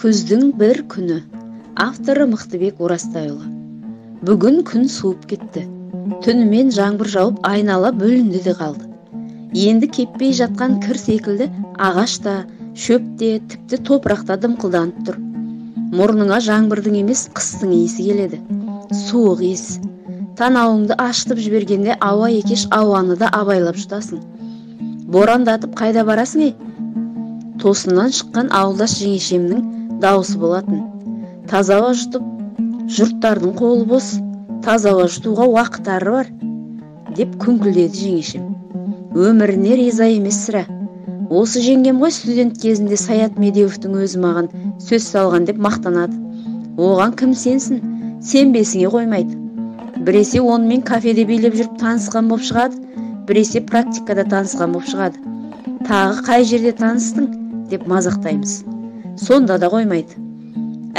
Күздің бір күні. Авторы Мықтыбек Орастайұлы. Бүгін күн суып кетті. Түнімен жаңбыр жауып айнала бөлінді де қалды. Енді кеппей жатқан кір секілді ағашта, шөпте, тіпті топырақта дымқылданып тұр. Мұрныңа жаңбырдың емес қыстың иісі келеді. Суық иіс. Танауыңды ашытып жібергенде ауа екеш ауаны да абайлап жұтасың. Борандатып қайда барасың ей? Тосыннан шыққан ауылдас жеңешемнің дауысы болатын. Таза ауа жұтып, жұрттардың қолы бос, таза ауа жұтуға уақыттары бар, деп күңкілдеді жеңешем. Өміріне риза емес сірә. Осы жеңгем ғой студент кезінде Саят Медеуовтің өзі маған сөз салған деп мақтанады. Оған кім сенсін? Сенбесіңе қоймайды. Біресе онымен кафеде билеп жүріп танысқан боп шығады, біресе практикада танысқан боп шығады. Тағы қай жерде таныстың? Деп мазақтаймыз. Сонда да қоймайды.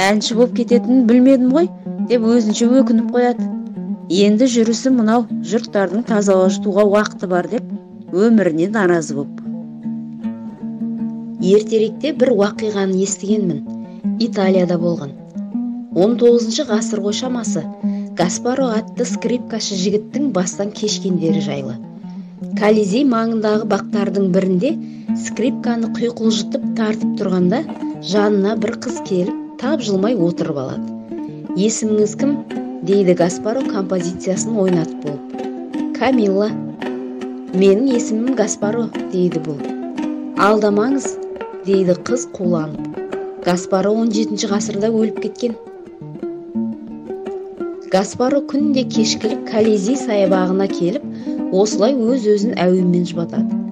Әнші боп кететінін білмедім ғой, деп өзінше өкініп қояды. Енді жүрісі мынау, жұрттардың таза ауа жұтуға уақыты бар деп өміріне наразы боп. Ертеректе бір уақиғаны естігенмін. Италияда болған. 19 ғасыр ғой шамасы. Гаспаро атты скрипкашы жігіттің бастан кешкендері жайлы. Колизей маңындағы бақтардың бірінде скрипканы құйқылжытып тартып тұрғанда жанына бір қыз келіп тапжылмай отырып алады. Есіміңіз кім? Дейді Гаспаро композициясын ойнатып болып. Камилла. Менің есімім Гаспаро, дейді бұл. Алдамаңыз, дейді қыз қуланып. Гаспаро 17 ғасырда өліп кеткен. Гаспаро күнде кешкілік Колизей саябағына келіп, осылай өз-өзін әуенмен жұбатады.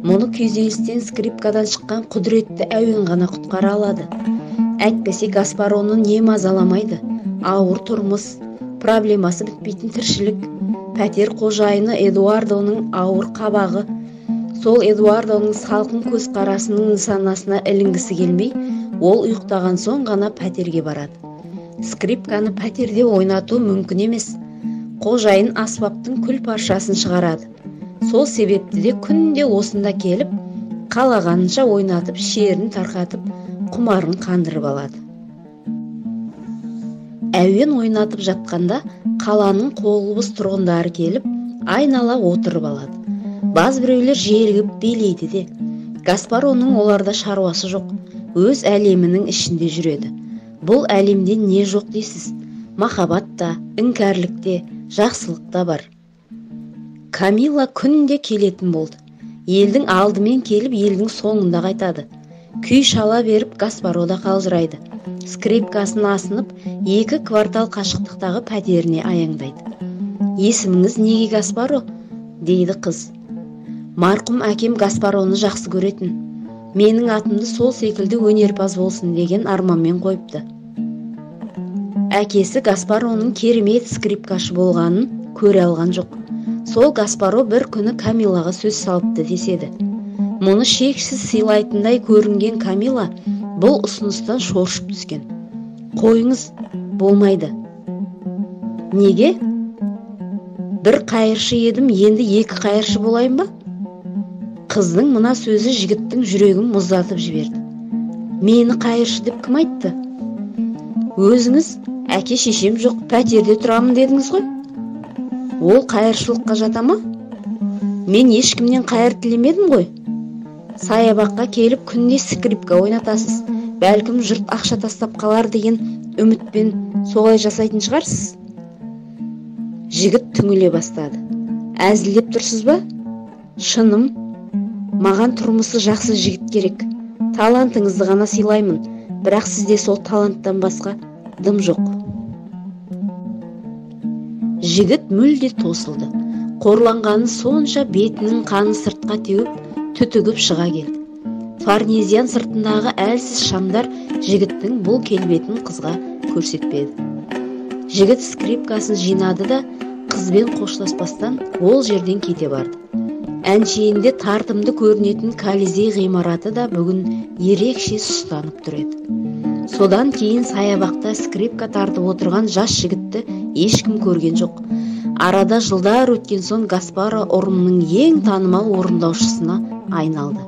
Мұны күйзелістен скрипкадан шыққан құдіретті әуен ғана құтқара алады. Әйтпесе Гаспароны не мазаламайды? Ауыр тұрмыс, проблемасы бітпейтін тіршілік, пәтер қожайыны Эдуардоның ауыр қабағы, сол Эдуардоның салқын көзқарасының нысанасына ілінгісі келмей, ол ұйықтаған соң ғана пәтерге барады. Скрипканы пәтерде ойнату мүмкін емес. Қожайын аспаптың күл паршасын шығарады. Сол себепті де күнде осында келіп, қалағанынша ойнатып, шерін тарқатып, құмарын қандырып алады. Әуен ойнатып жатқанда қаланың қолғыбыс тұрғындары келіп, айнала отырып алады. Баз біреулер желігіп билейді де. Гаспароның оларда шаруасы жоқ. Өз әлемінің ішінде жүреді. Бұл әлемде не жоқ дейсіз? Махаббат та, іңкәрлік те, жақсылық та бар. Камилла күнде келетін болды. Елдің алдымен келіп, елдің соңында қайтады. Күй шала беріп, Гаспаро да қалжырайды. Скрипкасын асынып, 2 квартал қашықтықтағы пәтеріне аяңдайды. Есіміңіз неге Гаспаро? Дейді қыз. Марқұм әкем Гаспароны жақсы көретін. Менің атымды сол секілді өнерпаз болсын деген арманмен қойыпты. Әкесі Гаспароның керемет скрипкашы болғанын көре алған жоқ. Сол Гаспаро бір күні Камилаға сөз салыпты деседі. Мұны шексіз сыйлайтындай көрінген Камила бұл ұсыныстан шоршып түскен. Қойыңыз, болмайды. Неге? Бір қайыршы едім, енді 2 қайыршы болайын ба? Қыздың мына сөзі жігіттің жүрегін мұздатып жіберді. Мені қайыршы деп кім айтты? Өзіңіз, әке шешем жоқ, пәтерде тұрамын дедіңіз ғой. Ол қайыршылыққа жата ма? Мен ешкімнен қайыр тілемедім ғой. Саябаққа келіп күнде скрипка ойнатасыз. Бәлкім жұрт ақша тастап қалар деген үмітпен солай жасайтын шығарсыз. Жігіт түңіле бастады. Әзілдеп тұрсыз ба? Шыным, маған тұрмысы жақсы жігіт керек. Талантыңызды ғана сыйлаймын, бірақ сізде сол таланттан басқа дым жоқ. Жігіт мүлде тосылды. Қорланғаны сонша бетінің қаны сыртқа теуіп, түтігіп шыға келді. Фарнезиян сыртындағы әлсіз шамдар жігіттің бұл келбетін қызға көрсетпеді. Жігіт скрипкасын жинады да, қызбен қоштаспастан ол жерден кете барды. Әншейінде тартымды көрінетін Колизей ғимараты да бүгін ерекше сұстанып тұр еді. Содан кейін саябақта скрипка тартып отырған жас жігітті ешкім көрген жоқ. Арада жылдар өткен соң Гаспаро ұрымның ең танымал орындаушысына айналды.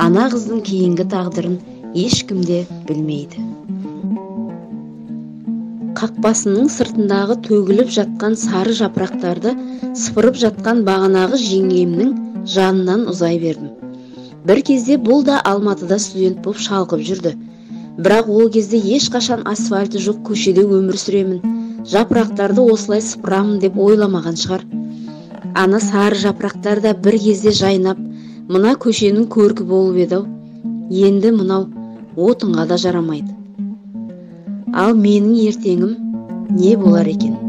Ана қыздың кейінгі тағдырын ешкім де білмейді. қақпасының сыртындағы төгіліп жатқан сары жапырақтарды сыпырып жатқан бағанағы жеңгемнің жанынан ұзай бердім. Бір кезде бұл да Алматыда студент болып шалқып жүрді. Бірақ ол кезде ешқашан асфальты жоқ көшеде өмір сүремін, жапырақтарды осылай сыпырамын деп ойламаған шығар. Ана сары жапырақтар да бір кезде жайнап, мына көшенің көркі болып еді-ау. Енді мынау отынға да жарамайды. Ал менің ертеңім не болар екен?